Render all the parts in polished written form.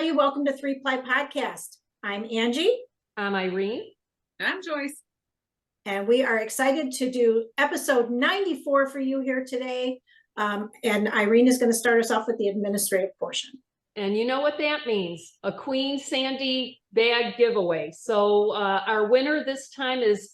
everybody. Welcome to Three Ply Podcast. I'm Angie. I'm Irene. I'm Joyce. And we are excited to do episode 94 for you here today. And Irene is going to start us off with the administrative portion. And you know what that means, a Queen Sandy bag giveaway. So our winner this time is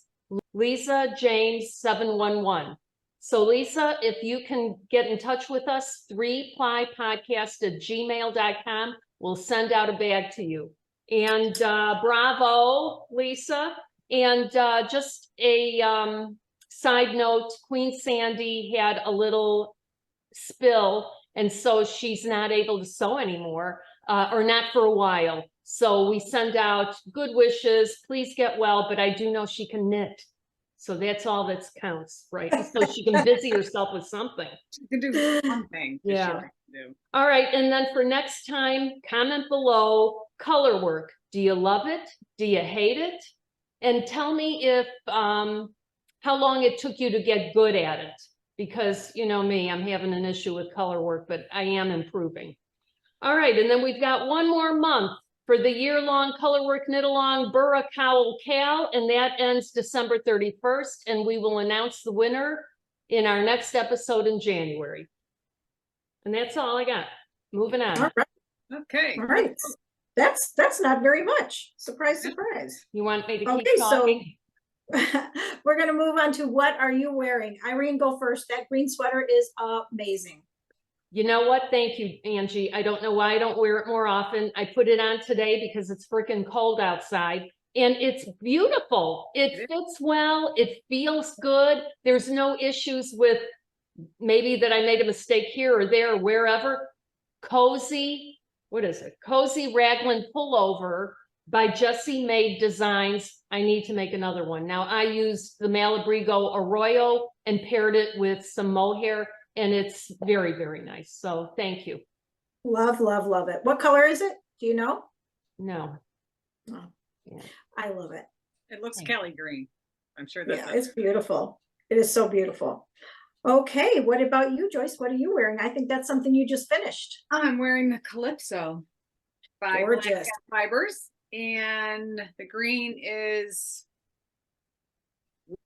Lisa James 711. So Lisa, if you can get in touch with us, 3plypodcast@gmail.com, we'll send out a bag to you. And bravo, Lisa. And just a side note, Queen Sandy had a little spill, and so she's not able to sew anymore, or not for a while. So we send out good wishes, please get well, but I do know she can knit. So that's all that counts, right? So she can busy herself with something. She can do something. Yeah. All right, and then for next time, comment below, color work. Do you love it? Do you hate it? And tell me if, how long it took you to get good at it. Because you know me, I'm having an issue with color work, but I am improving. All right, and then we've got one more month for the year-long color work knit along Burra Cowl Cal, and that ends December 31st, and we will announce the winner in our next episode in January. And that's all I got. Moving on. All right. Okay. All right. That's not very much. Surprise, surprise. You want me to keep Okay, talking? so we're going to move on to what are you wearing? Irene, go first. That green sweater is amazing. You know what? Thank you, Angie. I don't know why I don't wear it more often. I put it on today because it's freaking cold outside, and it's beautiful. It fits well. It feels good. There's no issues with maybe that I made a mistake here or there or wherever. Cozy, what is it? Cozy Raglan Pullover by Jessie Made Designs. I need to make another one. Now I used the Malabrigo Arroyo and paired it with some mohair, and it's very, very nice. So thank you. Love, love, love it. What color is it? Do you know? No. Oh, Yeah. I love it. It looks Kelly green. I'm sure that's it's beautiful. It is so beautiful. Okay, what about you, Joyce? What are you wearing? I think that's something you just finished. I'm wearing the Calypso by Gorgeous. Black Cat Fibers, and the green is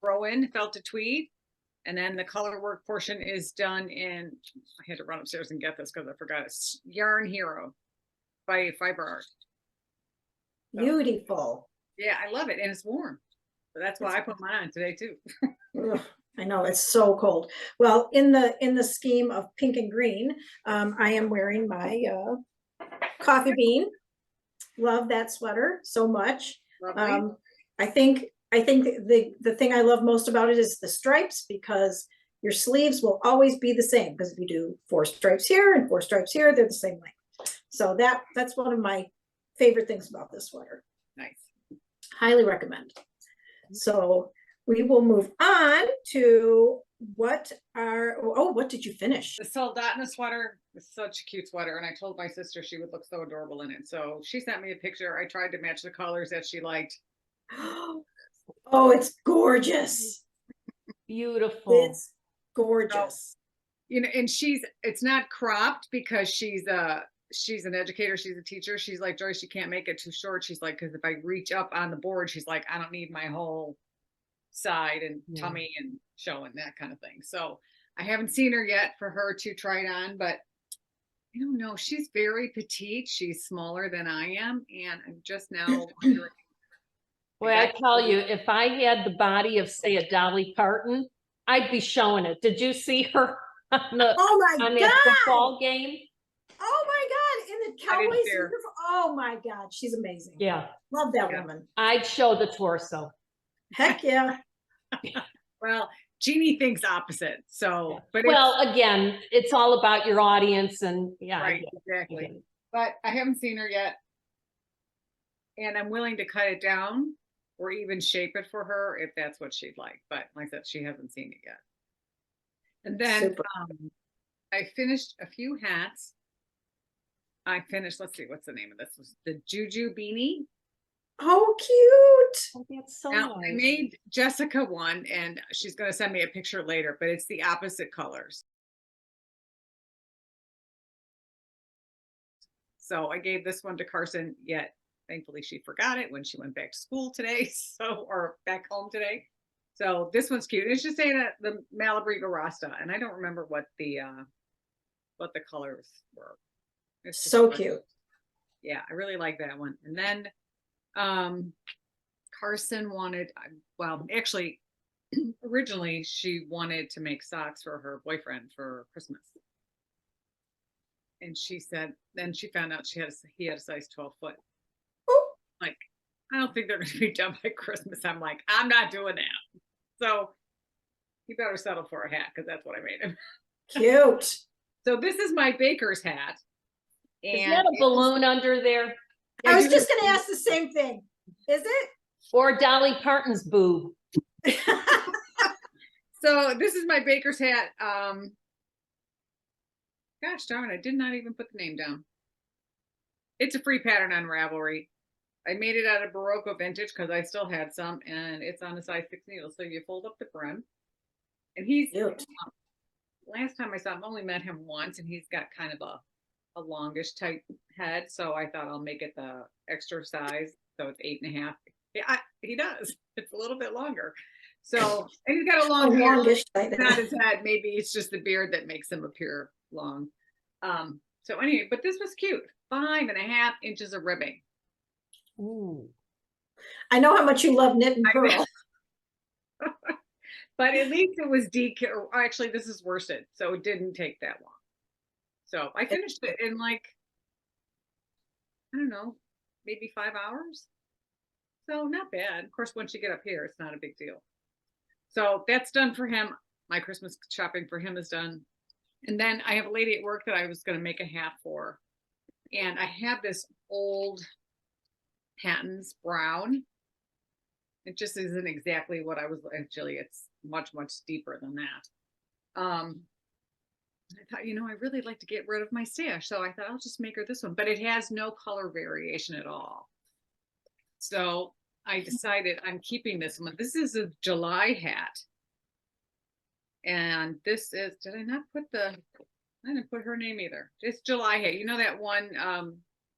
Rowan Felted Tweed, and then the color work portion is done in, I had to run upstairs and get this because I forgot it, Yarn Hero by Fiber Art. So, beautiful. yeah, I love it, and it's warm. So that's why I put mine on today too. Ugh, I know it's so cold. Well, in the scheme of pink and green, I am wearing my coffee bean. Love that sweater so much. I think the thing I love most about it is the stripes, because your sleeves will always be the same, because if you do 4 stripes here and 4 stripes here, they're the same length. So that's one of my favorite things about this sweater. Nice. Highly recommend. So we will move on to what did you finish? The Soldotna sweater is such a cute sweater, and I told my sister she would look so adorable in it. So she sent me a picture. I tried to match the colors that she liked. Oh, it's gorgeous. Beautiful. It's gorgeous. You know, and it's not cropped because she's an educator, she's a teacher. She's like, Joyce, you can't make it too short. She's like, because if I reach up on the board, she's like, I don't need my whole side and tummy and showing, that kind of thing. So I haven't seen her yet for her to try it on, but I don't know. She's very petite. She's smaller than I am, and I'm just now wondering. Boy, I tell you, if I had the body of, say, a Dolly Parton, I'd be showing it. Did you see her on the football game? Oh my God, in the Cowboys uniform. Oh my God, she's amazing. Yeah. Love that woman. I'd show the torso. Heck yeah. Well, Jeannie thinks opposite. So, but again, it's all about your audience, and right, exactly. But I haven't seen her yet, and I'm willing to cut it down or even shape it for her if that's what she'd like. But like I said, she hasn't seen it yet. And then I finished a few hats. Let's see, what's the name of this? Was the Juju Beanie. Oh, cute. Oh, that's so Now, nice. I made Jessica one, and she's going to send me a picture later, but it's the opposite colors. So I gave this one to Carson, yet thankfully she forgot it when she went back to school today. So, or back home today. So this one's cute. It's just saying that the Malabrigo Rasta, and I don't remember what the colors were. It's just So fun. cute. Yeah, I really like that one. And then Carson wanted, well, actually, originally she wanted to make socks for her boyfriend for Christmas. And she said, then she found out he had a size 12 foot. Ooh. Like, I don't think they're going to be done by Christmas. I'm like, I'm not doing that. So he better settle for a hat because that's what I made him. Cute. So this is my baker's hat. Is And that a balloon under there? I was just gonna ask the same thing. Is it? Or Dolly Parton's boob? so this is my baker's hat. Gosh darn, I did not even put the name down. It's a free pattern on Ravelry. I made it out of Barocco vintage because I still had some, and it's on a size 6 needle. So you fold up the brim, and he's Cute. last time I saw him, only met him once, and he's got kind of a longish type head. So I thought I'll make it the extra size, so it's 8.5. Yeah, he does. It's a little bit longer. So and he's got a long beard. Longish. It's not his head. Maybe it's just the beard that makes him appear long. So anyway, but this was cute. 5.5 inches of ribbing. Ooh. I know how much you love knit and I purl. But at least it was actually this is worsted, so it didn't take that long. So I finished it in like, I don't know, maybe 5 hours. So not bad. Of course, once you get up here, it's not a big deal. So that's done for him. My Christmas shopping for him is done. And then I have a lady at work that I was going to make a hat for. And I have this old Patton's brown. It just isn't exactly what I was, actually, it's much, much deeper than that. I thought, I really like to get rid of my stash. So I thought I'll just make her this one, but it has no color variation at all. So I decided I'm keeping this one. This is a July hat. And this is, I didn't put her name either. It's July hat. You know that one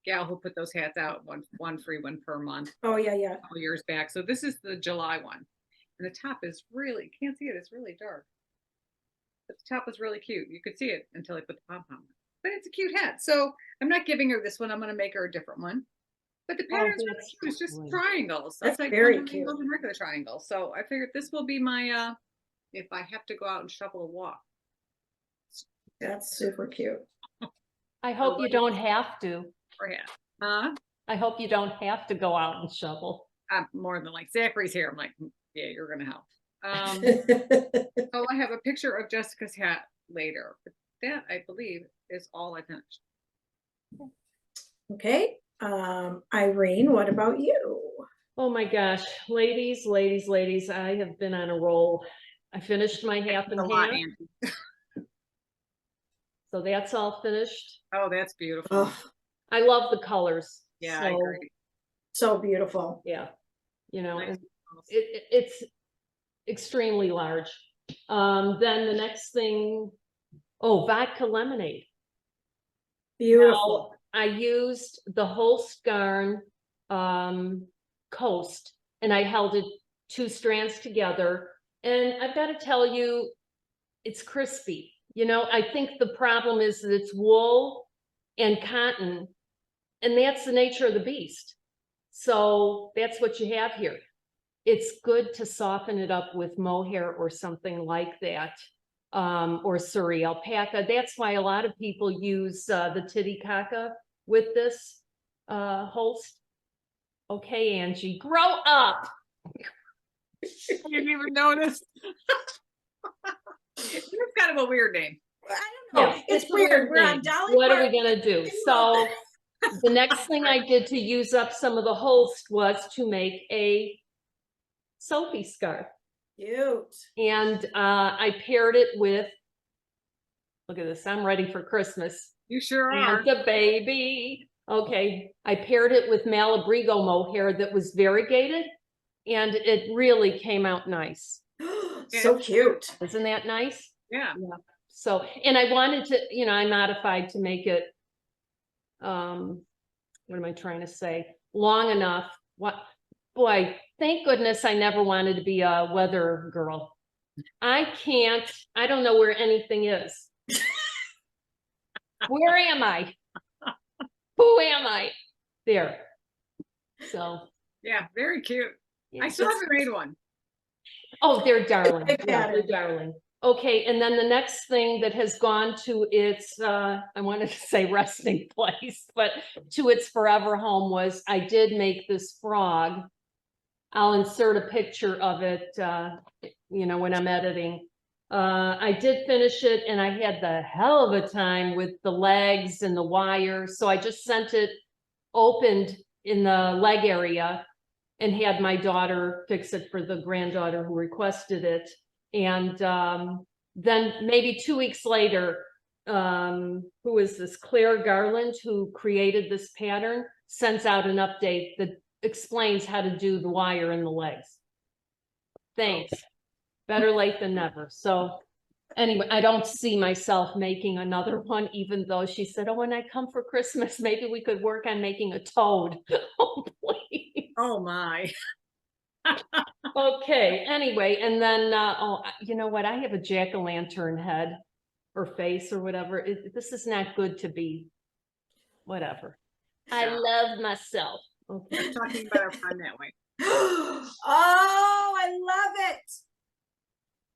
gal who put those hats out, one free, one per month. Oh, yeah. A couple years back. So this is the July one. And the top is really, can't see it, it's really dark. But the top is really cute. You could see it until I put the pom-pom on. But it's a cute hat. So I'm not giving her this one. I'm going to make her a different one. But the pattern's really that's cute. It's just lovely. triangles. That's like very triangles and regular triangles. So I figured this will be my, if I have to go out and shovel a walk. That's super cute. I hope you don't have to. Or hat. I hope you don't have to go out and shovel. I'm more than like, Zachary's here. I'm like, yeah, you're going to help. So I have a picture of Jessica's hat later. But that, I believe, is all I finished. Okay. Irene, what about you? Oh my gosh, ladies, I have been on a roll. I finished my half and A lot, half, Angie. so that's all finished. Oh, that's beautiful. Oh, I love the colors. Yeah, so, I agree. so beautiful. Yeah, Nice. and it's extremely large. Then the next thing, vodka lemonade. Beautiful. I used the Holst Garn Coast, and I held it 2 strands together. And I've got to tell you, it's crispy. I think the problem is that it's wool and cotton, and that's the nature of the beast. So that's what you have here. It's good to soften it up with mohair or something like that, or Surrey alpaca. That's why a lot of people use the Titicaca with this Holst. Okay, Angie, grow up. I didn't even notice. It's kind of a weird name. I don't know. Yeah, It's a weird weird. We're on name. Dolly What are we Parton. gonna do? So the next thing I did to use up some of the Holst was to make a Sophie scarf. Cute. And I paired it with, look at this, I'm ready for Christmas. You sure are. Santa baby. Okay, I paired it with Malabrigo mohair that was variegated, and it really came out nice. So cute. Isn't that nice? Yeah. So, and I wanted to, I modified to make it what am I trying to say? Long enough. What, boy, thank goodness I never wanted to be a weather girl. I don't know where anything is. Where am I? Who am I? There. So. Yeah, very cute. yeah. I still haven't made one. Oh, they're darling. Big Yeah, they're pattern. darling. Okay, and then the next thing that has gone to its, I wanted to say resting place, but to its forever home was I did make this frog. I'll insert a picture of it, when I'm editing. I did finish it and I had the hell of a time with the legs and the wire. So I just sent it opened in the leg area and had my daughter fix it for the granddaughter who requested it. And then maybe 2 weeks later, who is this? Claire Garland, who created this pattern, sends out an update that explains how to do the wire in the legs. Thanks. Better late than never. So anyway, I don't see myself making another one, even though she said, oh, when I come for Christmas, maybe we could work on making a toad. Oh, please. Oh my. Okay, anyway, and then, you know what? I have a jack-o'-lantern head or face or whatever. This is not good to be, whatever. I Yeah. love myself. Okay. We're talking about our friend that way. Oh, I love it.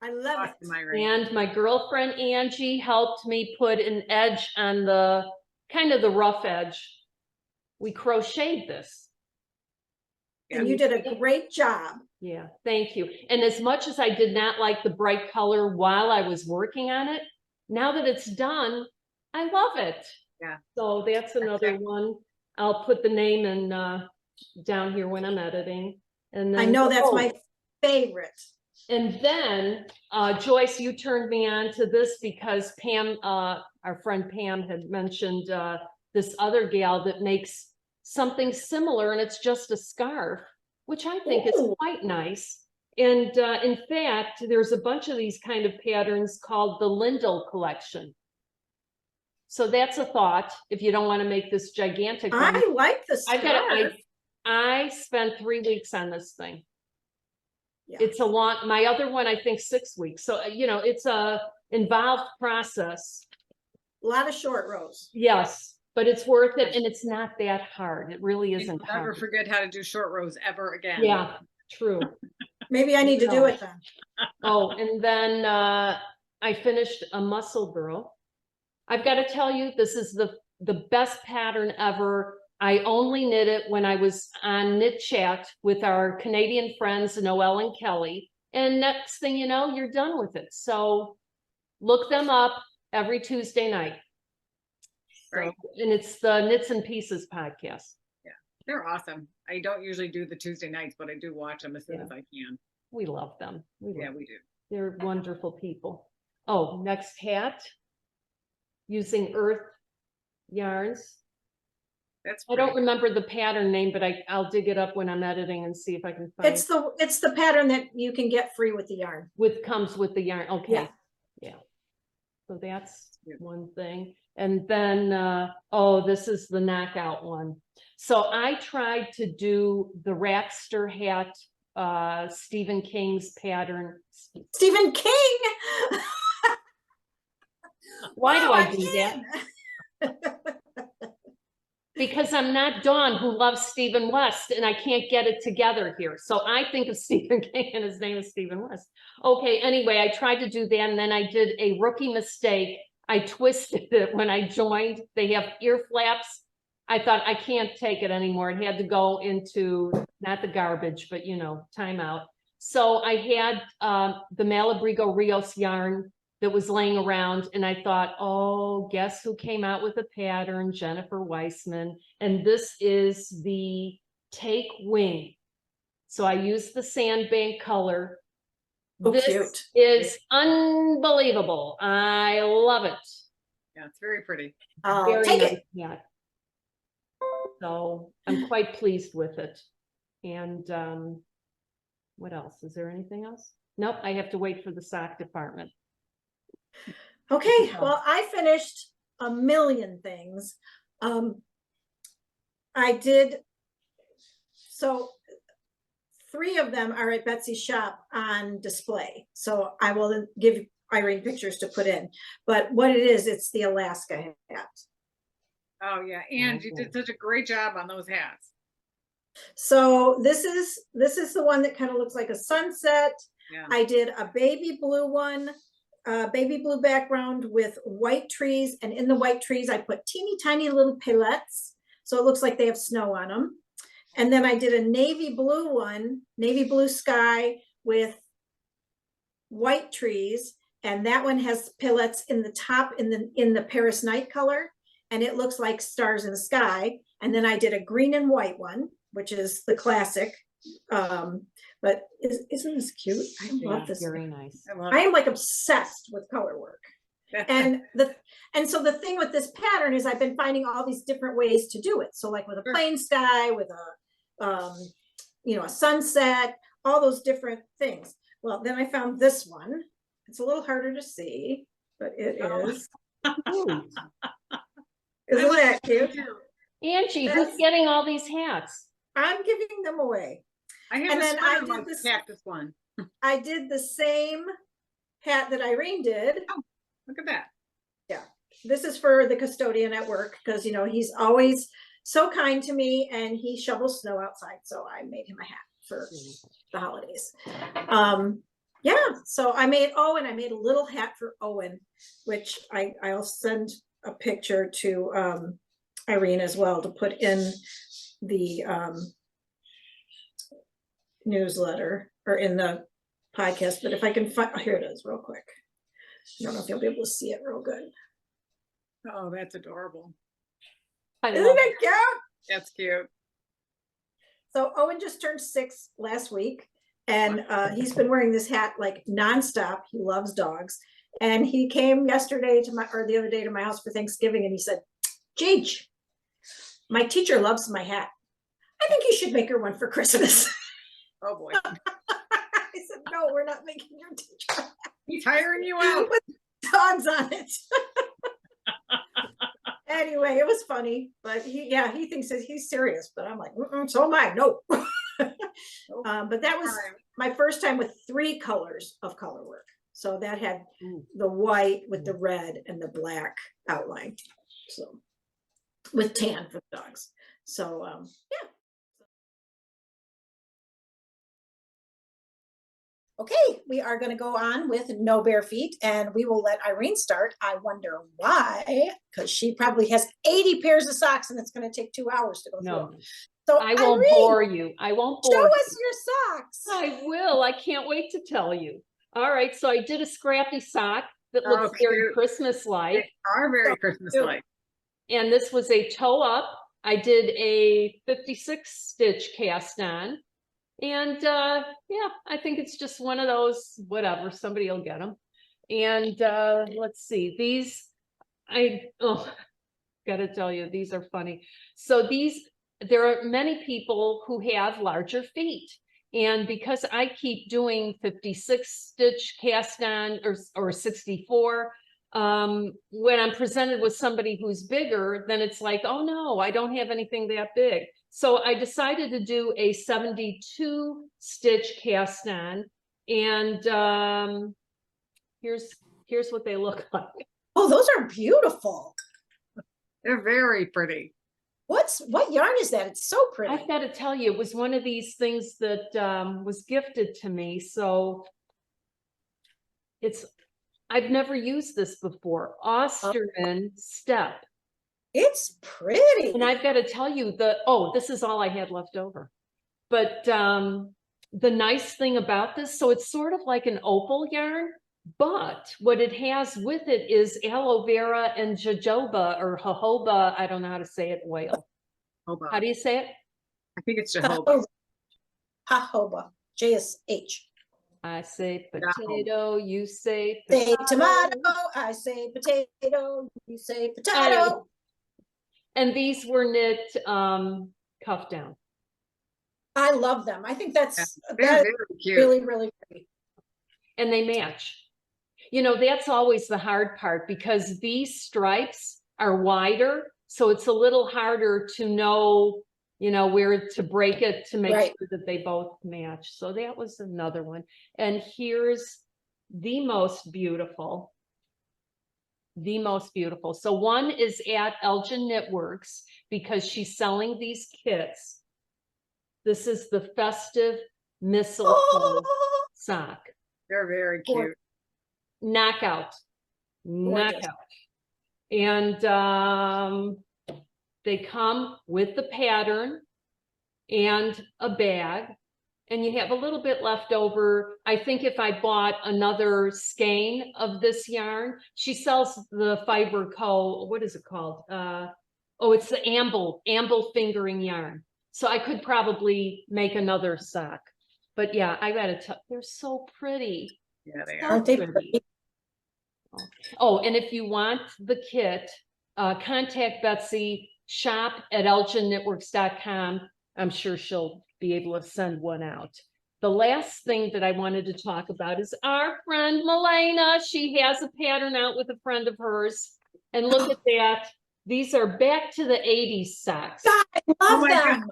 I love Awesome, it. Irene. And my girlfriend Angie helped me put an edge on the, kind of the rough edge. We crocheted this. And you did a great job. Yeah, thank you. And as much as I did not like the bright color while I was working on it, now that it's done, I love it. Yeah. So that's another one. I'll put the name in down here when I'm editing. And then I know that's my favorite. And then Joyce, you turned me on to this because Pam, our friend Pam, had mentioned this other gal that makes something similar, and it's just a scarf, which I think is quite nice. And in fact, there's a bunch of these kind of patterns called the Lindell collection. So that's a thought if you don't want to make this gigantic one. I like the scarf. I spent 3 weeks on this thing. Yeah. It's a long, my other one, I think 6 weeks. So, it's a involved process. A lot of short rows. Yes, but it's worth it. And it's not that hard. It really isn't You'll never hard. forget how to do short rows ever again. Yeah, true. Maybe I need to do it then. Oh, and then I finished a Muscle Girl. I've got to tell you, this is the best pattern ever. I only knit it when I was on Knit Chat with our Canadian friends, Noelle and Kelly. And next thing you know, you're done with it. So look them up every Tuesday night. Right. So, and it's the Knits and Pieces podcast. Yeah, they're awesome. I don't usually do the Tuesday nights, but I do watch them as soon as I can. We love them. Yeah, we do. They're wonderful people. Oh, next hat. Using earth yarns. That's I don't pretty. remember the pattern name, but I'll dig it up when I'm editing and see if I can find It's the pattern that you can get free with the yarn. comes with the yarn. Okay. Yeah. So that's one thing. And then this is the knockout one. So I tried to do the Rackster hat, Stephen King's pattern. Stephen King. Why do Oh, I do that? Because I'm not Dawn, who loves Stephen West, and I can't get it together here. So I think of Stephen King and his name is Stephen West. Okay, anyway, I tried to do that, and then I did a rookie mistake. I twisted it when I joined. They have ear flaps. I thought, I can't take it anymore. It had to go into, not the garbage, but timeout. So I had the Malabrigo Rios yarn that was laying around, and I thought, oh, guess who came out with a pattern? Jennifer Weissman. And this is the Take Wing. So I used the Sandbank color. Oh, This cute. is unbelievable. I love it. Yeah, it's very pretty. I'll take it. Yeah. So I'm quite pleased with it. And what else? Is there anything else? Nope, I have to wait for the sock department. Okay, well, I finished a million things. I did, so 3 of them are at Betsy's shop on display. So I will give Irene pictures to put in. But what it is, it's the Alaska hat. Oh yeah, and you did such a great job on those hats. So this is the one that kind of looks like a sunset. Yeah. I did a baby blue one, baby blue background with white trees. And in the white trees, I put teeny tiny little palettes. So it looks like they have snow on them. And then I did a navy blue one, navy blue sky with white trees. And that one has palettes in the top in the Paris night color. And it looks like stars in the sky. And then I did a green and white one, which is the classic. But isn't this cute? I love this. Very nice. I am like obsessed with color work. And so the thing with this pattern is I've been finding all these different ways to do it. So like with a plain sky, with a sunset, all those different things. Well, then I found this one. It's a little harder to see, but it is. Isn't that cute? Angie, who's getting all these hats? I'm giving them away. I have And a then sweater I did like this- cactus one. I did the same hat that Irene did. Look at that. This is for the custodian at work because he's always so kind to me and he shovels snow outside. So I made him a hat for the holidays. So I made a little hat for Owen, which I'll send a picture to Irene as well to put in the newsletter or in the podcast. But if I can find, here it is real quick. I don't know if you'll be able to see it real good. Oh, that's adorable. I Isn't love it cute? That's cute. So Owen just turned 6 last week, and he's been wearing this hat like nonstop. He loves dogs, and he came the other day to my house for Thanksgiving, and he said, "Gigi, my teacher loves my hat. I think you should make her one for Christmas." Oh boy. I said, "No, we're not making your teacher He's hiring you out. with dogs on it." Anyway, it was funny, but he thinks that he's serious, but I'm like, so am I. No. But that was my first time with 3 colors of color work. So that had the white with the red and the black outline. So with tan for the dogs. So yeah. Okay, we are going to go on with No Bare Feet, and we will let Irene start. I wonder why, because she probably has 80 pairs of socks, and it's going to take 2 hours to go through. No, them. So I won't Irene, bore you. I won't bore show you. us your socks. I will. I can't wait to tell you. All right, so I did a scrappy sock that Oh, looks very cute. Christmas-like. They are very Christmas-like. And this was a toe up. I did a 56 stitch cast on. And yeah, I think it's just one of those, whatever, somebody will get them. And let's see, these, gotta tell you, these are funny. So there are many people who have larger feet. And because I keep doing 56 stitch cast on or 64, when I'm presented with somebody who's bigger, then it's like, oh no, I don't have anything that big. So I decided to do a 72 stitch cast on, and here's what they look like. Oh, those are beautiful. They're very pretty. What yarn is that? It's so pretty. I've got to tell you, it was one of these things that was gifted to me. So I've never used this before. Osterman Step. It's pretty. And I've got to tell you this is all I had left over. But the nice thing about this, so it's sort of like an opal yarn, but what it has with it is aloe vera and jojoba or jojoba. I don't know how to say it, whale. How do you say it? I think it's jojoba. Jojoba. JSH. I say potato, you say Say potato. tomato, I say potato, you say potato. And these were knit cuff down. I love them. I think They're that's very cute. really, really pretty. And they match. You know, that's always the hard part because these stripes are wider. So it's a little harder to know you know, where to break it to make Right. sure that they both match. So that was another one. And here's the most beautiful. The most beautiful. So one is at Elgin Knitworks because she's selling these kits. This is the festive mistletoe Oh, sock. They're very Gorgeous. cute. Knockout. Gorgeous. Knockout. And they come with the pattern and a bag. And you have a little bit left over. I think if I bought another skein of this yarn, she sells the Fiber Co. What is it called? Oh, it's the amble fingering yarn. So I could probably make another sock. But yeah, I gotta tell, they're so pretty. Yeah, they So are. Aren't they pretty. pretty? Oh, and if you want the kit, contact Betsy, shop@elginknitworks.com. I'm sure she'll be able to send one out. The last thing that I wanted to talk about is our friend Milena. She has a pattern out with a friend of hers. And look at that. These are back to the 80s socks. God, I Oh love my them.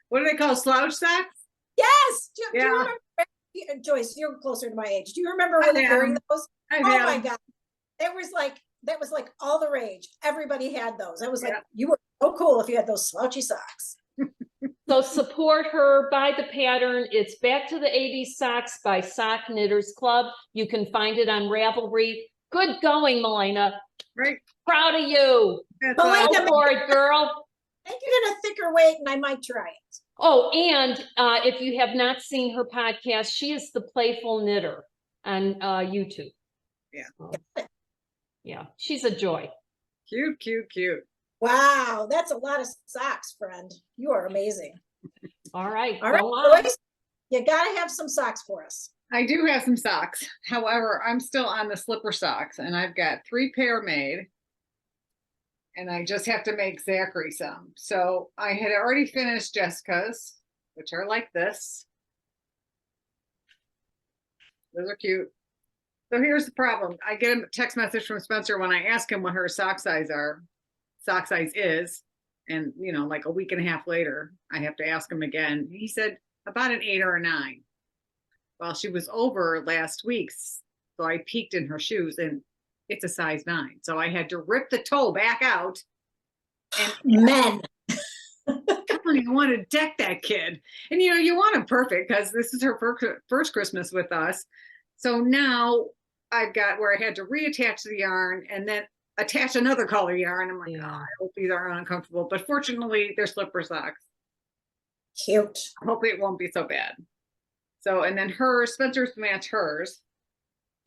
What do they call slouch socks? Yes. Do you Yeah. remember, Joyce, you're closer to my age. Do you remember really wearing those? I've Oh had my them. God. That was like all the rage. Everybody had those. I was like, Yeah. you were so cool if you had those slouchy socks. So support her, buy the pattern. It's Back to the 80s Socks by Sock Knitters Club. You can find it on Ravelry. Good going, Milena. Right. Proud of you. That's Milena, Go for it, girl. Make it in a thicker weight and I might try it. Oh, and if you have not seen her podcast, she is the Playful Knitter on YouTube. Yeah. So, yeah, she's a joy. cute, cute, cute. Wow, that's a lot of socks, friend. You are amazing. All right, All right, go on. Joyce, you gotta have some socks for us. I do have some socks. However, I'm still on the slipper socks and I've got 3 pair made. And I just have to make Zachary some. So I had already finished Jessica's, which are like this. Those are cute. So here's the problem. I get a text message from Spencer when I ask him what her sock size is. And you know, like a week and a half later, I have to ask him again. He said about an 8 or a 9. Well, she was over last week's. So I peeked in her shoes and it's a size 9. So I had to rip the toe back out. And Men. I want to deck that kid. And you know, you want him perfect because this is her first Christmas with us. So now I've got where I had to reattach the yarn and then attach another color yarn. I'm like, Yeah. oh, I hope these aren't uncomfortable. But fortunately, they're slipper socks. Cute. Hopefully it won't be so bad. So, and then Spencer's match hers.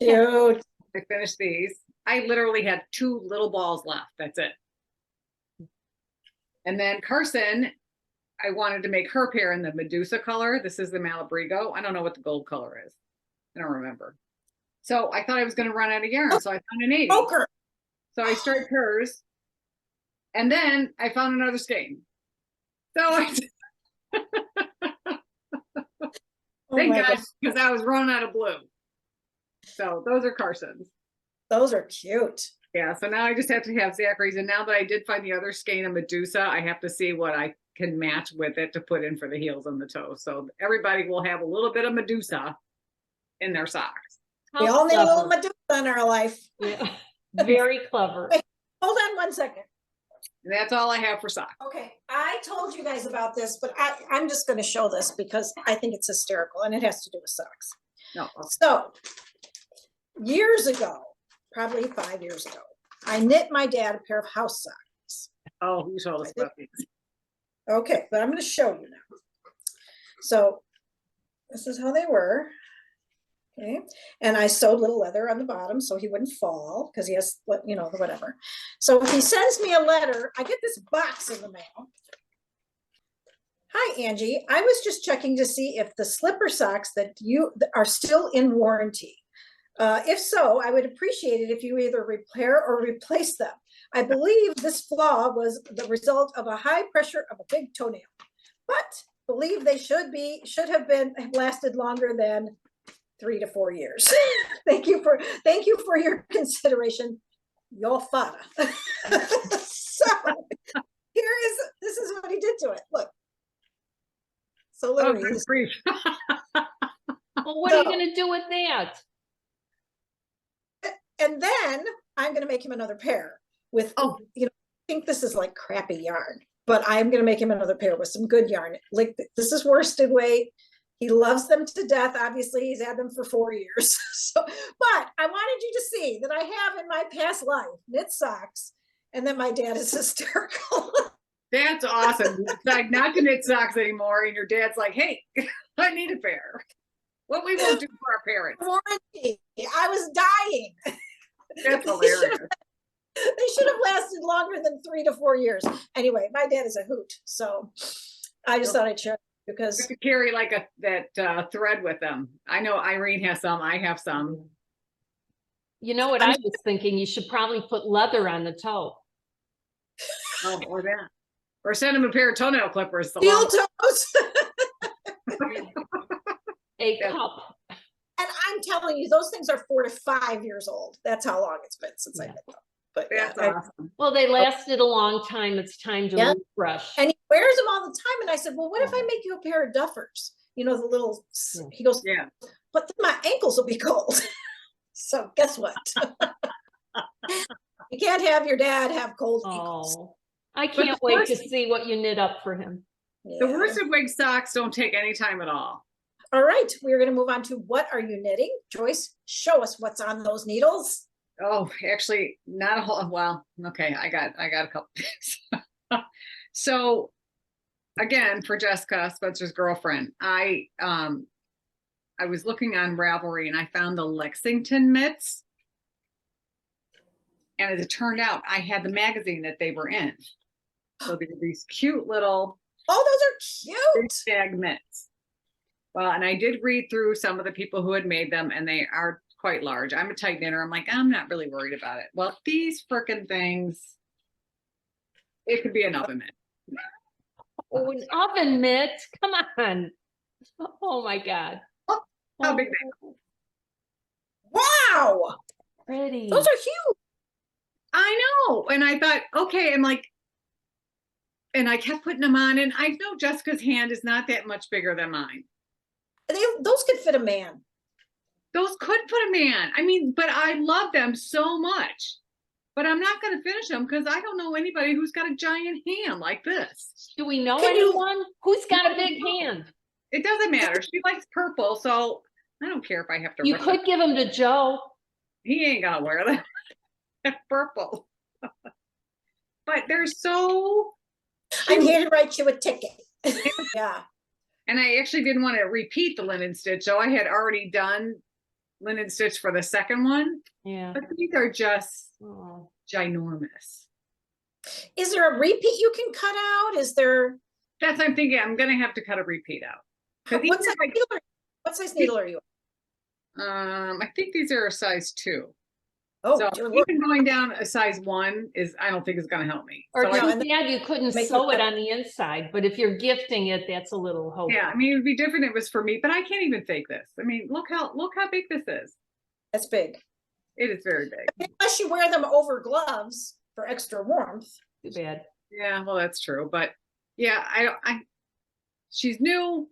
Cute. I finished these. I literally had 2 little balls left. That's it. And then Carson, I wanted to make her pair in the Medusa color. This is the Malabrigo. I don't know what the gold color is. I don't remember. So I thought I was going to run out of yarn. So I found an 80. Poker. So I started hers. And then I found another skein. So I, Oh thank my God, God. because I was running out of blue. So those are Carson's. Those are cute. Yeah, so now I just have to have Zachary's. And now that I did find the other skein of Medusa, I have to see what I can match with it to put in for the heels and the toes. So everybody will have a little bit of Medusa in their socks. How We all need a little clever. Medusa in our life. Yeah. Very clever. Wait. Hold on one second. And that's all I have for socks. Okay, I told you guys about this, but I'm just gonna show this because I think it's hysterical and it has to do with socks. No, So, years ago, probably 5 years ago, I knit my dad a pair of house socks. oh, you told us about these. Okay, but I'm gonna show you now. So, this is how they were. Okay, and I sewed little leather on the bottom so he wouldn't fall because he has, you know, whatever. So he sends me a letter. I get this box in the mail. Hi, Angie. I was just checking to see if the slipper socks that you are still in warranty. If so, I would appreciate it if you either repair or replace them. I believe this flaw was the result of a high pressure of a big toenail, but believe they should have lasted longer than 3 to 4 years. Thank you for your consideration. Your father. So this This is what he did to it. Look. So Oh, literally, good this- grief. Well, what are you So- gonna do with that? and then I'm gonna make him another pair with, Oh. I think this is like crappy yarn, but I'm gonna make him another pair with some good yarn. Like, this is worsted weight. He loves them to death. Obviously, he's had them for 4 years. So, but I wanted you to see that I have in my past life knit socks, and that my dad is hysterical. That's awesome. You decide not to knit socks anymore, and your dad's like, "Hey, I need a pair." What we won't do for our parents. Warranty. I was dying. That's They hilarious. They should have lasted longer than 3 to 4 years. Anyway, my dad is a hoot, so I just thought I'd share You because have to carry like that thread with them. I know Irene has some. I have some. You know what I was thinking? You should probably put leather on the toe. Oh, or that. Or send them a pair of toenail clippers. The steel long- toes. A Yeah. cup. And I'm telling you, those things are 4 to 5 years old. That's how long it's been since I Yeah. did them. But yeah, That's I- awesome. Well, they lasted a long time. It's time to Yeah. refresh. and he wears them all the time. And I said, well, what if I make you a pair of duffers? The little, Yeah. he goes, Yeah. but then my ankles will be cold. So guess what? You can't have your dad have cold ankles. Oh, I But the can't wait to worst- see what you knit up for him. The Yeah. worsted wig socks don't take any time at all. All right, we're going to move on to what are you knitting? Joyce, show us what's on those needles. Oh, actually, not a whole. Well, okay, I got a couple things. So, again, for Jessica, Spencer's girlfriend, I was looking on Ravelry and I found the Lexington mitts. And as it turned out, I had the magazine that they were in. So they were these cute little Oh, those are cute. bag mitts. Well, and I did read through some of the people who had made them, and they are quite large. I'm a tight knitter. I'm like, I'm not really worried about it. Well, these frickin' things, it could be an oven mitt. Oh, an oven mitt. Come on. Oh my God. How Oh, big Wow, pretty. those are huge. I know. And I thought, okay, I'm like, and I kept putting them on, and I know Jessica's hand is not that much bigger than mine. Those could fit a man. Those could put a man. I mean, but I love them so much. But I'm not going to finish them because I don't know anybody who's got a giant hand like this. Do we know Can you- anyone who's got a big hand? It doesn't matter. She likes purple, so I don't care if I have to. You rush could it. give them to Joe. He ain't gonna wear them. Purple. But they're so. I'm cute. here to write you a ticket. Yeah. And I actually didn't want to repeat the linen stitch, so I had already done linen stitch for the second one. Yeah. But these are just Oh. ginormous. Is there a repeat you can cut out? Is there? That's what I'm thinking. I'm gonna have to cut a repeat out. 'Cause these What are size like, needle? What size needle are you? I think these are a size 2. Oh, So dear Lord. even going down a size 1 I don't think is gonna help me. Or So I- too and bad you couldn't make sew it it up. on the inside, but if you're gifting it, that's a little hope. yeah, I mean, it would be different if it was for me, but I can't even fake this. I mean, look how big this is. That's big. It is very big. Unless you wear them over gloves for extra warmth. Too bad. Yeah, well, that's true. But yeah, she's new.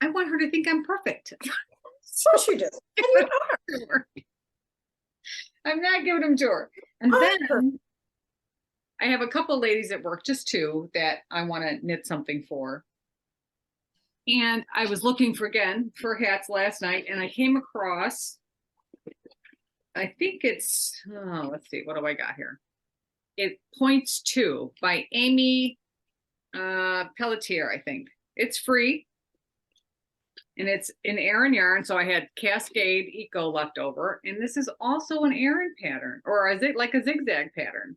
I want her to think I'm perfect. Of course you do. And you are. I'm not giving them to her. And Oh, then I have a couple ladies at work, just 2, that I want to knit something for. And I was looking for hats last night, and I came across, I think it's, let's see, what do I got here? It Points To by Amy Pelletier, I think. It's free. And it's an Aran yarn, so I had Cascade Eco left over. And this is also an Aran pattern, or is it like a zigzag pattern?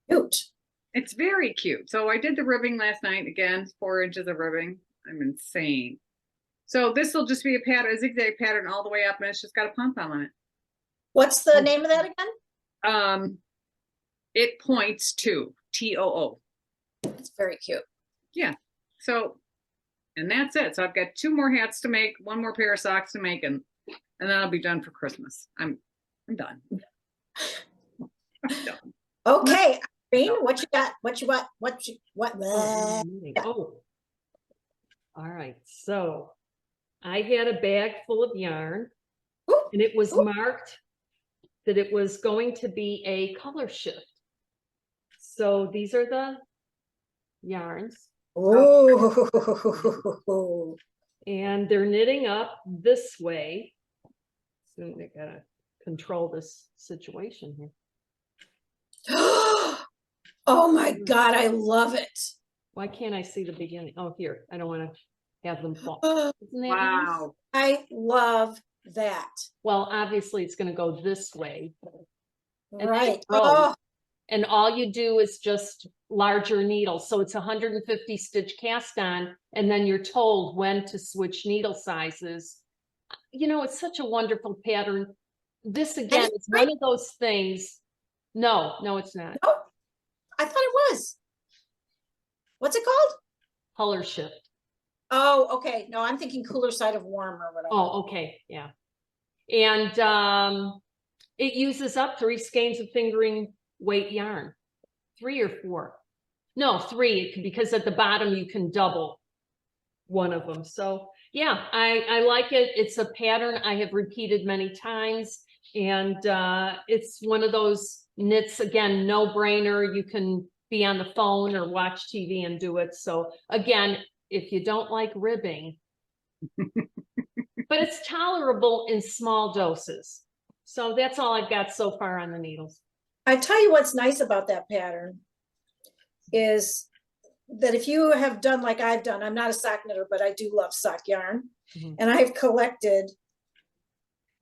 Cute. It's very cute. So I did the ribbing last night. Again, 4 inches of ribbing. I'm insane. So this will just be a zigzag pattern all the way up, and it's just got a pom-pom on it. What's the name of that again? It Points To, TOO. It's very cute. So, and that's it. So I've got 2 more hats to make, 1 more pair of socks to make, and then I'll be done for Christmas. I'm done. I'm done. Okay. Green, what you got? What you what? What you what? Oh, Yeah. oh. All right, so I had a bag full of yarn Ooh, and it was ooh. marked that it was going to be a color shift. So these are the yarns Ooh. and they're knitting up this way. So they gotta control this situation here. Oh my God, I love it. Why can't I see the beginning? Oh, here, I don't want to have them fall. Oh, Isn't that nice? Wow. I love that. Well, obviously it's gonna go this way. And Right. they roll. Oh, And all you do is just larger needles. So it's 150 stitch cast on, and then you're told when to switch needle sizes. You know, it's such a wonderful pattern. This again it's is one of those things. No, it's not. no, I thought it was. What's it called? Color shift. Oh, okay. No, I'm thinking cooler side of warm or whatever. Oh, okay, yeah. And it uses up 3 skeins of fingering weight yarn. 3 or 4. No, 3, because at the bottom you can double one of them. So yeah, I like it. It's a pattern I have repeated many times. And it's one of those knits, again, no brainer. You can be on the phone or watch TV and do it. So again, if you don't like ribbing, but it's tolerable in small doses. So that's all I've got so far on the needles. I tell you what's nice about that pattern is that if you have done like I've done, I'm not a sock knitter, but I do love sock yarn. Mhm. And I've collected,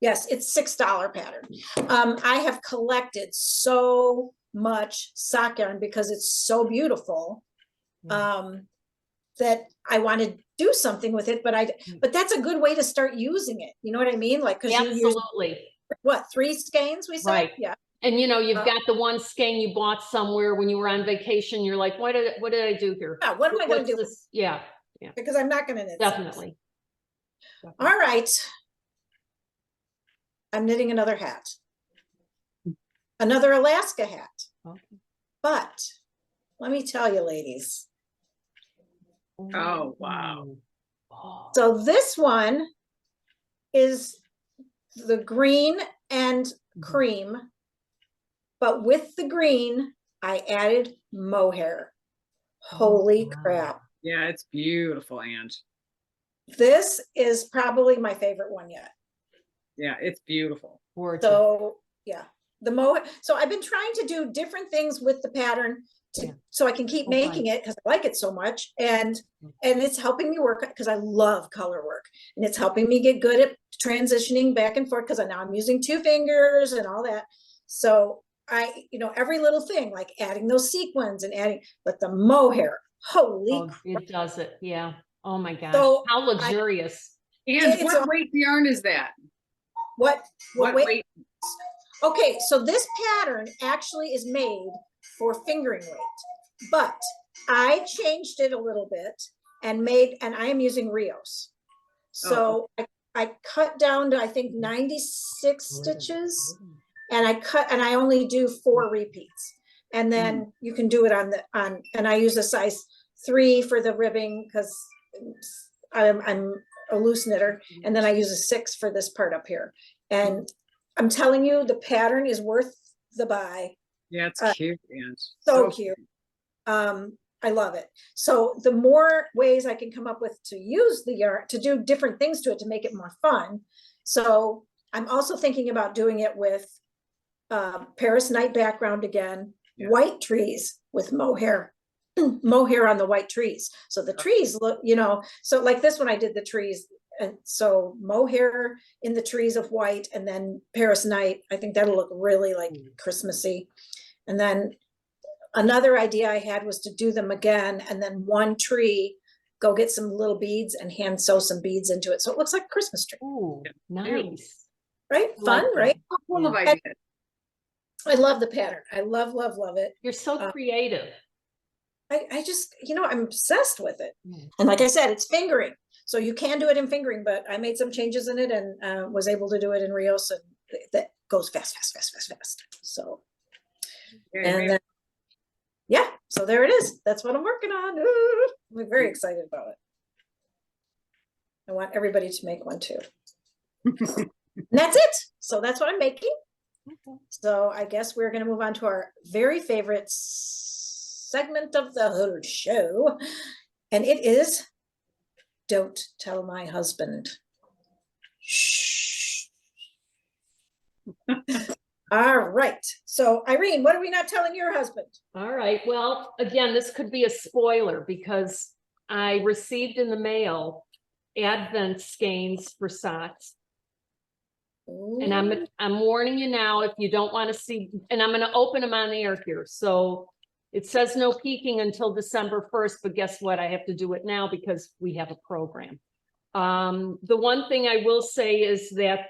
yes, it's $6 pattern. I have collected so much sock yarn because it's so beautiful. That I want to do something with it, but that's a good way to start using it. You know what I mean? Like, cause you use Absolutely. what, 3 skeins we said? Right. Yeah. And you know, you've got the one skein you bought somewhere when you were on vacation. You're like, what did I do here? Yeah, what am I gonna What's do? this? Yeah, Because I'm not gonna knit. socks. definitely. All right. I'm knitting another hat. Another Alaska hat. Okay. But let me tell you, ladies. Oh, wow. Oh. So this one is the green and cream, but with the green, I added mohair. Holy wow. crap. Yeah, it's beautiful, Ange. This is probably my favorite one yet. Yeah, it's beautiful. Gorgeous. So yeah, the mohair. So I've been trying to do different things with the pattern so I can keep making it because I like it so much. And it's helping me work because I love color work, and it's helping me get good at transitioning back and forth because now I'm using 2 fingers and all that. So every little thing like adding those sequins and adding, but the mohair, holy crap. It does it. Yeah. Oh my gosh. So how luxurious. And what weight yarn is that? What What weight? Okay, so this pattern actually is made for fingering weight, but I changed it a little bit and I am using Rios. So I cut down to, I think, 96 stitches, and I only do 4 repeats. And then you can do it and I use a size 3 for the ribbing because I'm a loose knitter, and then I use a 6 for this part up here. And I'm telling you, the pattern is worth the buy. Yeah, it's cute, Ange. So cute. I love it. So the more ways I can come up with to use the yarn, to do different things to it, to make it more fun. So I'm also thinking about doing it with Paris night background again, white trees with mohair. Mohair on the white trees. So the trees look, so like this one, I did the trees. And so mohair in the trees of white, and then Paris night. I think that'll look really like Christmassy. And then another idea I had was to do them again, and then one tree, go get some little beads and hand sew some beads into it. So it looks like a Christmas tree. Ooh, nice. Right? Fun, Like right? Full of ideas. I love the pattern. I love, love, love it. You're so creative. I just, I'm obsessed with it. And like I said, it's fingering. So you can do it in fingering, but I made some changes in it and was able to do it in Rios, and that goes fast, fast, fast, fast, fast. So, and then yeah, so there it is. That's what I'm working on. Ooh, I'm very excited about it. I want everybody to make one too. And that's it. So that's what I'm making. So I guess we're going to move on to our very favorite segment of the whole show. And it is Don't Tell My Husband. Shh. All right. So Irene, what are we not telling your husband? All right. Well, again, this could be a spoiler because I received in the mail Advent skeins for socks. And I'm warning you now, if you don't want to see, and I'm going to open them on air here. So it says no peeking until December 1st, but guess what? I have to do it now because we have a program. The one thing I will say is that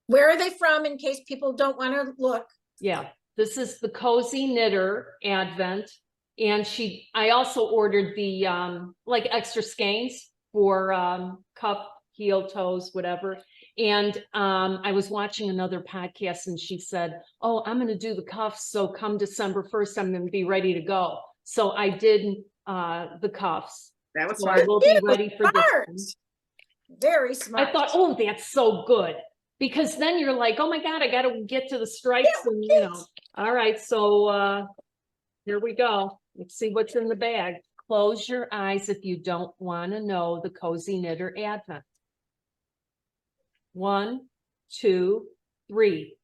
where are they from in case people don't want to look? Yeah, this is the Cozy Knitter Advent. And I also ordered the like extra skeins for cup, heel, toes, whatever. And I was watching another podcast and she said, oh, I'm going to do the cuffs. So come December 1st, I'm going to be ready to go. So I did the cuffs. That was So smart. I will be ready for Smart. this. Very smart. I thought, oh, that's so good. Because then you're like, oh my God, I got to get to the stripes. Yeah, And you know, all right. So here we go. Let's see what's in the bag. Close your eyes if you don't want to know the Cozy Knitter Advent. 1, 2, 3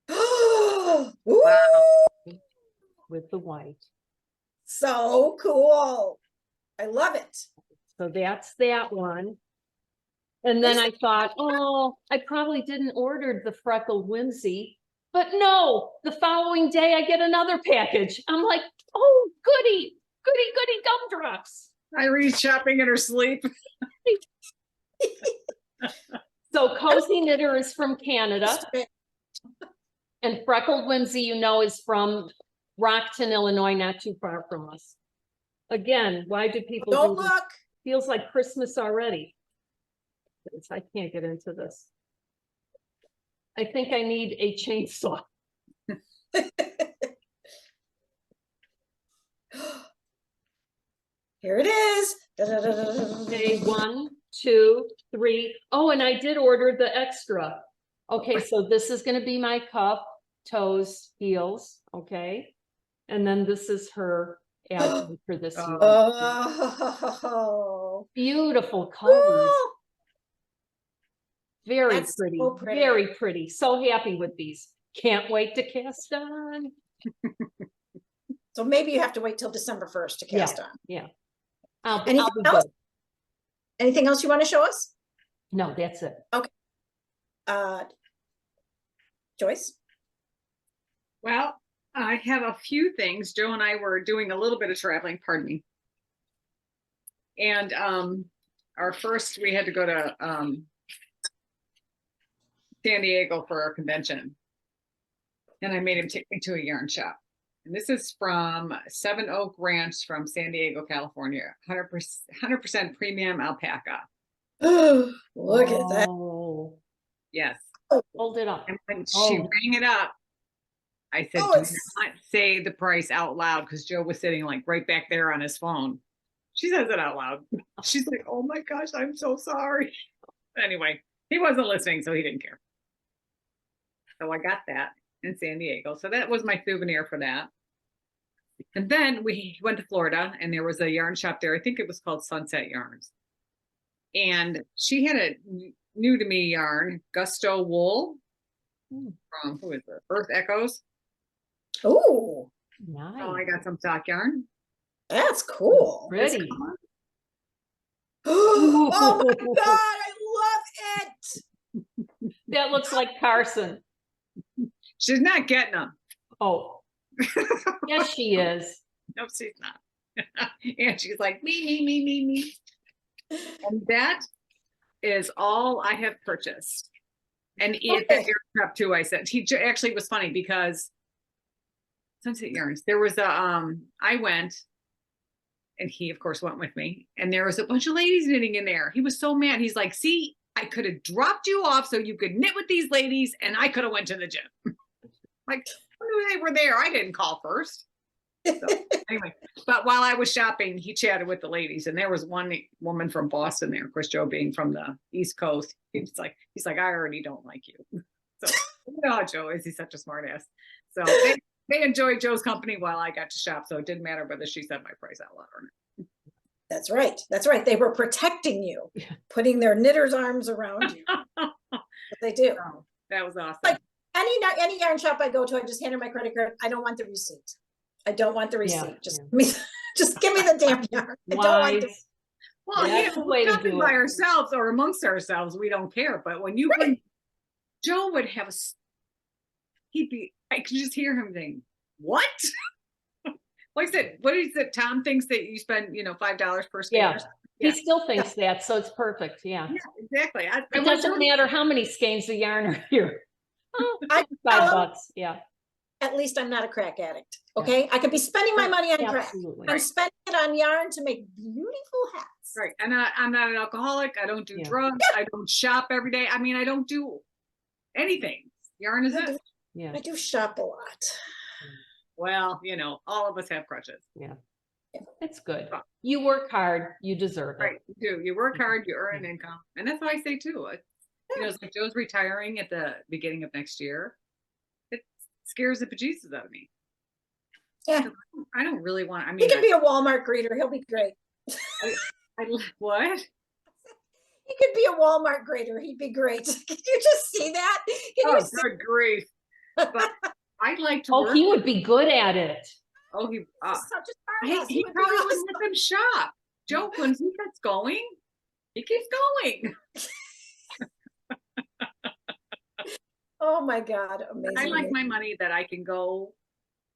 Ooh, with the white. so cool. I love it. So that's that one. And then I thought, oh, I probably didn't order the freckled whimsy, but no, the following day I get another package. I'm like, oh, goody, goody, goody gumdrops. Irene's shopping in her sleep. So Cozy Knitter is from Canada. And Freckled Whimsy, you know, is from Rockton, Illinois, not too far from us. Again, why do people Don't do this? look. Feels like Christmas already. I can't get into this. I think I need a chainsaw. Here it is. Okay, 1, 2, 3. Oh, and I did order the extra. Okay, so this is going to be my cup, toes, heels. Okay. And then this is her ad for this year. Oh, Beautiful colors. Ooh. Very That's pretty, so pretty. very pretty. So happy with these. Can't wait to cast on. So maybe you have to wait till December 1st to cast on. Yeah. I'll Anything be else? good. Anything else you want to show us? No, that's it. Joyce? Well, I have a few things. Joe and I were doing a little bit of traveling, pardon me. And we had to go to San Diego for our convention. And I made him take me to a yarn shop. And this is from Seven Oak Ranch from San Diego, California. 100% premium alpaca. Look at that. Oh, Yes. hold it up. And when she Oh. rang it up, I said, Oh, do it's- not say the price out loud, because Joe was sitting like right back there on his phone. She says it out loud. She's like, oh my gosh, I'm so sorry. Anyway, he wasn't listening, so he didn't care. So I got that in San Diego. So that was my souvenir for that. And then we went to Florida and there was a yarn shop there. I think it was called Sunset Yarns. And she had a new to me yarn, Gusto Wool from, who is it? Earth Echoes. Oh, Nice. Oh, I got some sock yarn. that's cool. This Pretty. color. Oh my God, I love it. That looks like Carson. She's not getting them. Oh, yes, she is. No, she's not. And she's like, me. And that is all I have purchased. And at Okay. that yarn shop too, I said, actually it was funny because Sunset Yarns, there was I went and he of course went with me and there was a bunch of ladies knitting in there. He was so mad. He's like, see, I could have dropped you off so you could knit with these ladies and I could have went to the gym. Like, I knew they were there. I didn't call first. Anyway, but while I was shopping, he chatted with the ladies, and there was one woman from Boston there. Of course, Joe being from the East Coast, he's like, I already don't like you. So you know how Joe is. He's such a smart ass. So they enjoyed Joe's company while I got to shop. So it didn't matter whether she said my price out loud or not. That's right. That's right. They were protecting you, putting their knitter's arms around you. But they do. So that was awesome. Like any yarn shop I go to, I just hand her my credit card. I don't want the receipt. I don't want the receipt. Just give me the damn yarn. I don't want the. Wise. Well, That's the way to shopping do by it. ourselves or amongst ourselves, we don't care. But when you bring, Joe would have I could just hear him think, what? Like I said, what is it? Tom thinks that you spend, $5 per skein. Yeah. He Yeah. still thinks that, so it's perfect. Yeah. Yeah, exactly. It doesn't matter how many skeins of yarn are here. Oh, I $5. Yeah. At least I'm not a crack addict. Okay. I could be spending my money on crack. Absolutely. I'm spending it on yarn to make beautiful hats. Right. And I'm not an alcoholic. I don't do Yeah. drugs. I don't shop every day. I mean, I don't do anything. Yarn is it. Yeah. I do shop a lot. Well, all of us have crutches. It's good. You work hard, you deserve it. Right. You do. You work hard, you earn an income. And that's what I say too. It's like Joe's retiring at the beginning of next year. It scares the bejesus out of me. Yeah. I don't really want, He could be a Walmart greeter. He'll be great. What? He could be a Walmart grader. He'd be great. Can you just see that? Can you see? Good grief. But I'd like to Oh, work. he would be good at it. Oh, He's such a he smartass. He would be probably awesome. wouldn't let them shop. Joe, when he gets going, he keeps going. Oh my God, amazing. I like my money that I can go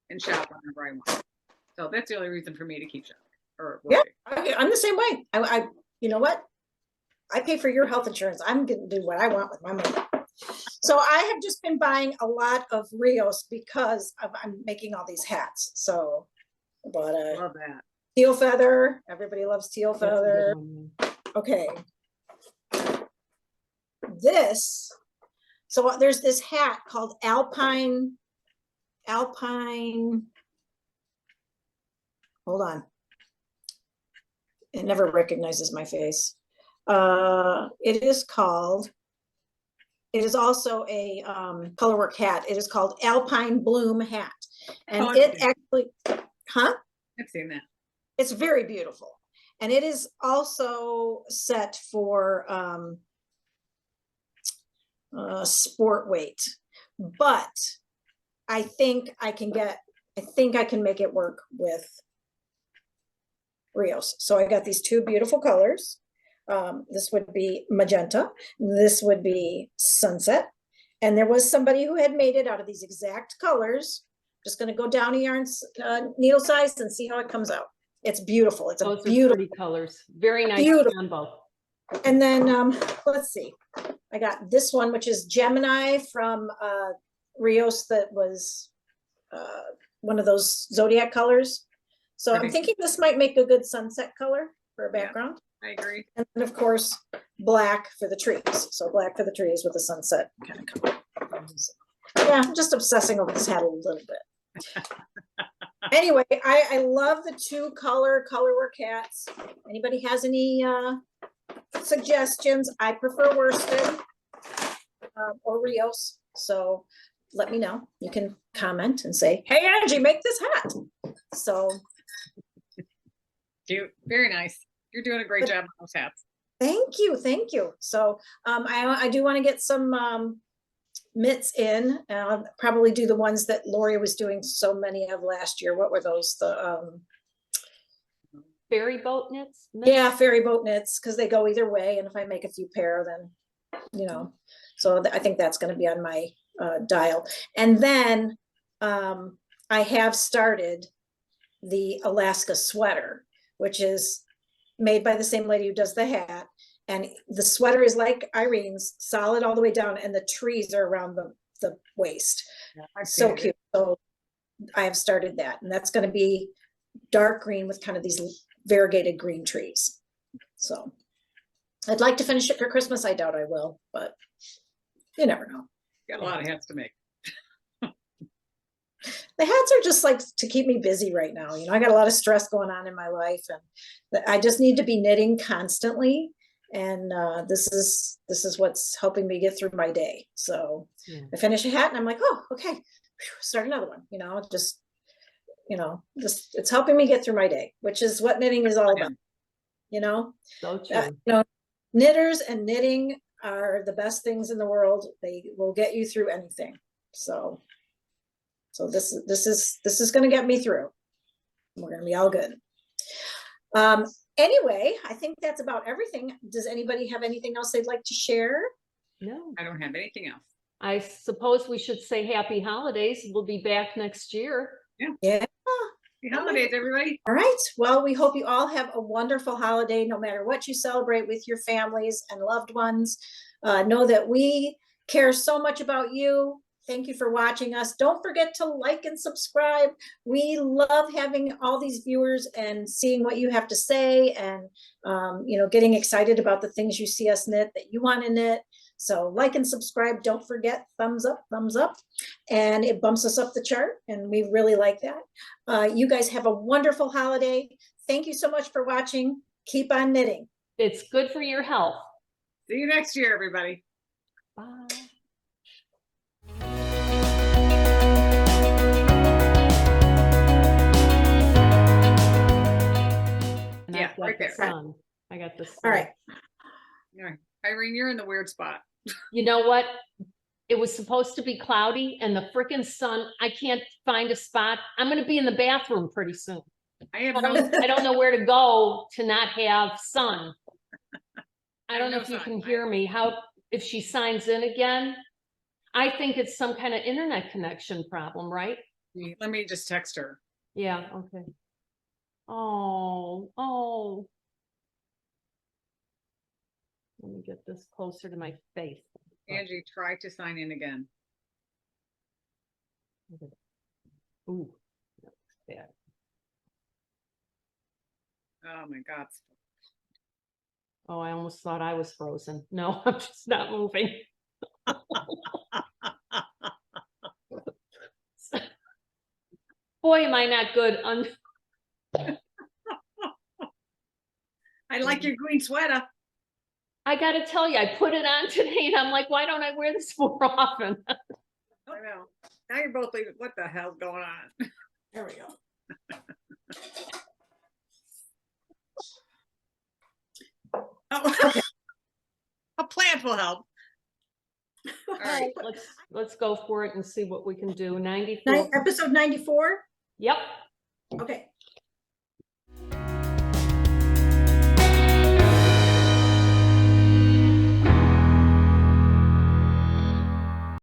and shop whenever I want. So that's the only reason for me to keep shopping. Or Yeah. working. I'm the same way. You know what? I pay for your health insurance. I'm going to do what I want with my money. So I have just been buying a lot of Rios because I'm making all these hats. So I bought a Love that. teal feather. Everybody loves teal That's a good feather. one, Okay. So there's this hat called Alpine, hold on. It never recognizes my face. It is also a colorwork hat. It is called Alpine Bloom hat. And Oh, it okay. actually, I've seen that. it's very beautiful. And it is also set for sport weight. But I think I can make it work with Rios. So I got these two beautiful colors. This would be magenta. This would be sunset. And there was somebody who had made it out of these exact colors. Just going to go down a yarn needle size and see how it comes out. It's beautiful. It's Those a are beautiful. pretty colors. Very nice Beautiful. combo. And then let's see. I got this one, which is Gemini from Rios. That was one of those zodiac colors. So I'm Pretty. thinking this might make a good sunset color for a Yeah. background. I agree. And then of course, black for the trees. So black for the trees with a sunset kind of color. Yeah, I'm just obsessing over this hat a little bit. Anyway, I love the two colorwork hats. Anybody has any suggestions? I prefer worsted or Rios. So let me know. You can comment and say, hey, Angie, make this hat. So Cute. Very nice. You're doing a great job on those hats. thank you. Thank you. So I do want to get some mitts in. I'll probably do the ones that Lori was doing so many of last year. What were those? The Ferry boat knits? yeah, ferry boat knits, because they go either way. And if I make a few pair, then, so I think that's going to be on my dial. And then I have started the Alaska sweater, which is made by the same lady who does the hat. And the sweater is like Irene's, solid all the way down, and the trees are around the waist. Yeah, I've So seen it. cute. So I have started that, and that's going to be dark green with kind of these variegated green trees. So I'd like to finish it for Christmas. I doubt I will, but you never know. Got a lot of hats to make. The hats are just like to keep me busy right now. I got a lot of stress going on in my life, and I just need to be knitting constantly. And this is what's helping me get through my day. So Yeah. I finish a hat and I'm like, oh, okay, start another one. Just it's helping me get through my day, which is what knitting is all about. So true. Knitters and knitting are the best things in the world. They will get you through anything. So this is going to get me through. We're going to be all good. Anyway, I think that's about everything. Does anybody have anything else they'd like to share? No, I don't have anything else. I suppose we should say happy holidays. We'll be back next year. Yeah. Happy holidays, everybody. All right. Well, we hope you all have a wonderful holiday, no matter what you celebrate with your families and loved ones. Know that we care so much about you. Thank you for watching us. Don't forget to like and subscribe. We love having all these viewers and seeing what you have to say, and getting excited about the things you see us knit that you want to knit. So like and subscribe. Don't forget, thumbs up, and it bumps us up the chart, and we really like that. You guys have a wonderful holiday. Thank you so much for watching. Keep on knitting. It's good for your health. See you next year, everybody. Bye. And Yeah, I've got right the there. sun. I got the sun. All right. All right. Irene, you're in the weird spot. You know what? It was supposed to be cloudy and the freaking sun, I can't find a spot. I'm gonna be in the bathroom pretty soon. I have I no, don't know where to go to not have sun. I don't know no if you sun. can hear me. If she signs in again? I think it's some kind of internet connection problem, right? let me just text her. Yeah, okay. Oh. Let me get this closer to my face. Angie, try to sign in again. Ooh, that's bad. Oh my God. Oh, I almost thought I was frozen. No, I'm just not moving. Boy, am I not good. I like your green sweater. I gotta tell you, I put it on today and I'm like, why don't I wear this more often? I know. Now you're both leaving. What the hell's going on? There we go. Oh, Okay. a plant will help. All right. Let's go for it and see what we can do. 94. Episode 94. Yep. Okay.